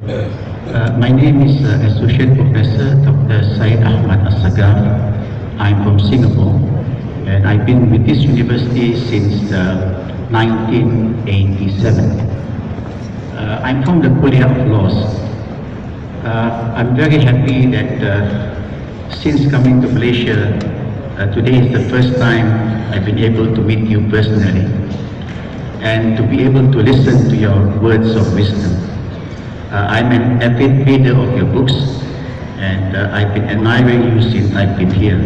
My name is Associate Professor Dr. Syed Ahmad Assagaf. I'm from Singapore, and I've been with this university since 1987. I'm from the Kuliah of Laws. I'm very happy that since coming to Malaysia, today is the first time I've been able to meet you personally and to be able to listen to your words of wisdom. I'm an avid reader of your books, and I've been admiring you since I've been here.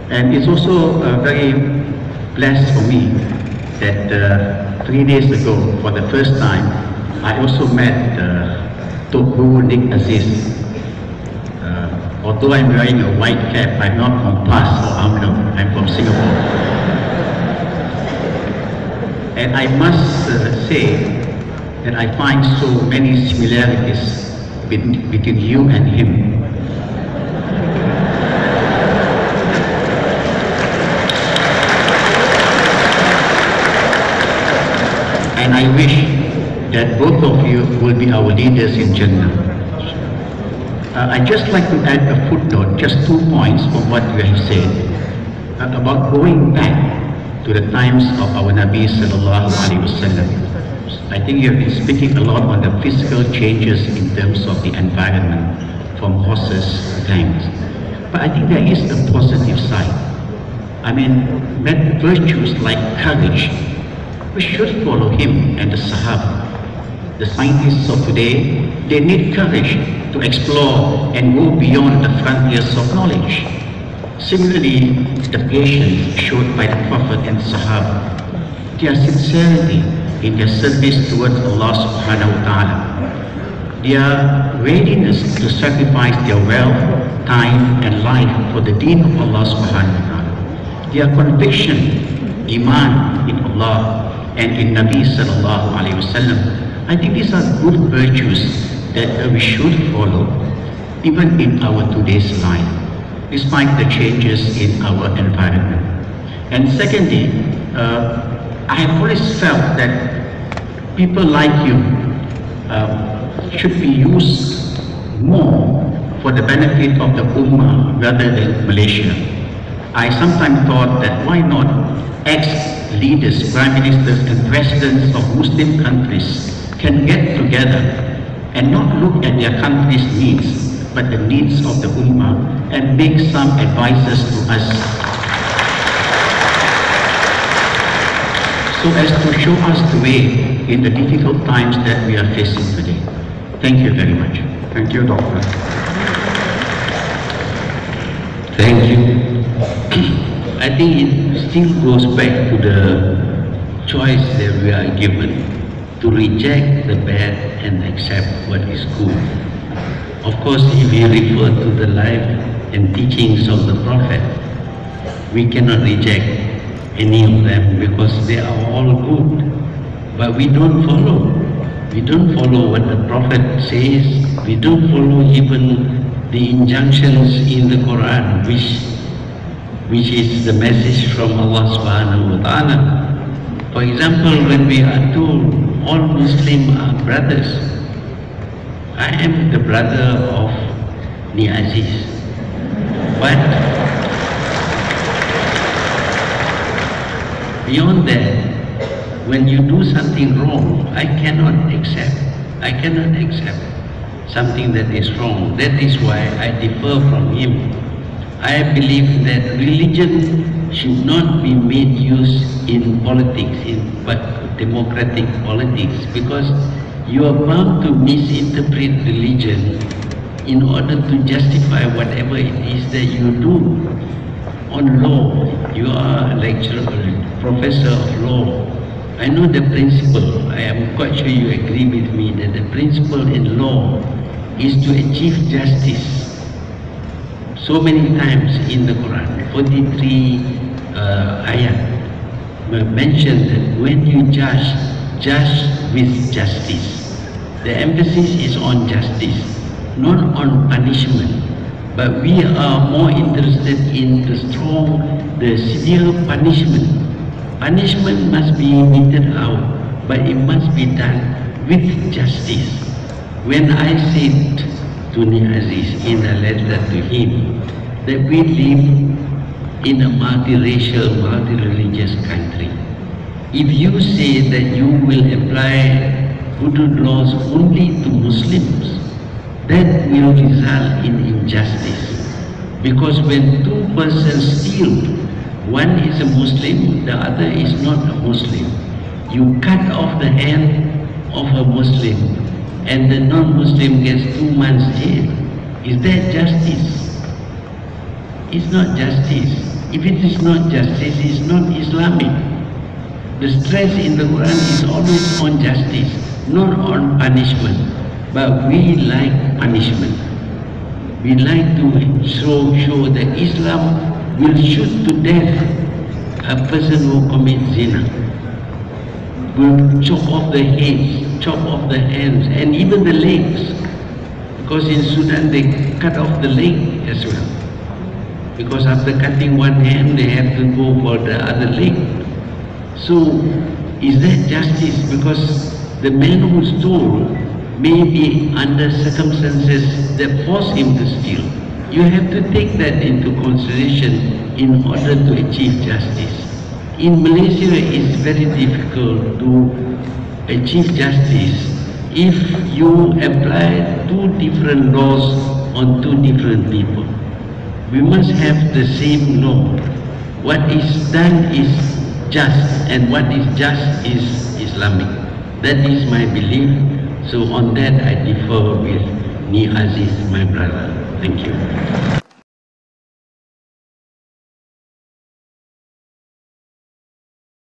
And it's also very blessed for me that 3 days ago, for the first time, I also met Guru Nik Aziz. Although I'm wearing a white cap, I'm not from PAS or UMNO, I'm from Singapore. And I must say that I find so many similarities between you and him. And I wish that both of you will be our leaders in Jannah. I'd just like to add a footnote, just 2 points from what you have said, about going back to the times of our Nabi Sallallahu Alaihi Wasallam. I think you have been speaking a lot on the physical changes in terms of the environment, from horses to tanks. But I think there is a positive side. I mean, virtues like courage, we should follow him and the Sahaba. The scientists of today, they need courage to explore and go beyond the frontiers of knowledge. Similarly, the patience showed by the Prophet and Sahaba, their sincerity in their service towards Allah subhanahu wa ta'ala, their readiness to sacrifice their wealth, time and life for the deen of Allah subhanahu wa ta'ala, their conviction, iman in Allah and in Nabi sallallahu alayhi wasallam. I think these are good virtues that we should follow even in our today's life, despite the changes in our environment. And secondly, I have always felt that people like you should be used more for the benefit of the Ummah rather than Malaysia. I sometimes thought that why not ex-leaders, prime ministers and presidents of Muslim countries can get together and not look at their country's needs, but the needs of the Ummah, and make some advices to us, so as to show us the way in the difficult times that we are facing today. Thank you very much. Thank you, Doctor. Thank you. I think it still goes back to the choice that we are given, to reject the bad and accept what is good. Of course, if we refer to the life and teachings of the Prophet, we cannot reject any of them because they are all good. But we don't follow. We don't follow what the Prophet says. We don't follow even the injunctions in the Quran, which is the message from Allah subhanahu wa ta'ala. For example, when we are told all Muslims are brothers, I am the brother of Nik Aziz. But beyond that, when you do something wrong, I cannot accept something that is wrong. That is why I differ from him. I believe that religion should not be made use in politics, but democratic politics, because you are bound to misinterpret religion in order to justify whatever it is that you do. On law, you are a lecturer, professor of law. I know the principle. I am quite sure you agree with me that the principle in law is to achieve justice. So many times in the Quran, 43 ayat mentioned that when you judge with justice. The emphasis is on justice, not on punishment. But we are more interested in the severe punishment. Punishment must be meted out, but it must be done with justice. When I said to Nik Aziz in a letter to him that we live in a multiracial, multi-religious country, if you say that you will apply hudud laws only to Muslims, that will result in injustice. Because when two persons steal, one is a Muslim, the other is not a Muslim, you cut off the hand of a Muslim and the non-Muslim gets 2 months jail. Is that justice? It's not justice. If it is not justice, it's not Islamic. The stress in the Quran is always on justice, not on punishment. But we like punishment. We like to show that Islam will shoot to death a person who commits zina, will chop off the heads, chop off the hands, and even the legs. Because in Sudan they cut off the leg as well. Because after cutting one hand, they have to go for the other leg. So, is that justice? Because the man who stole may be under circumstances that force him to steal. You have to take that into consideration in order to achieve justice. In Malaysia, it's very difficult to achieve justice if you apply 2 different laws on 2 different people. We must have the same law. What is done is just, and what is just is Islamic. That is my belief. So on that I differ with Nik Aziz, my brother. Thank you.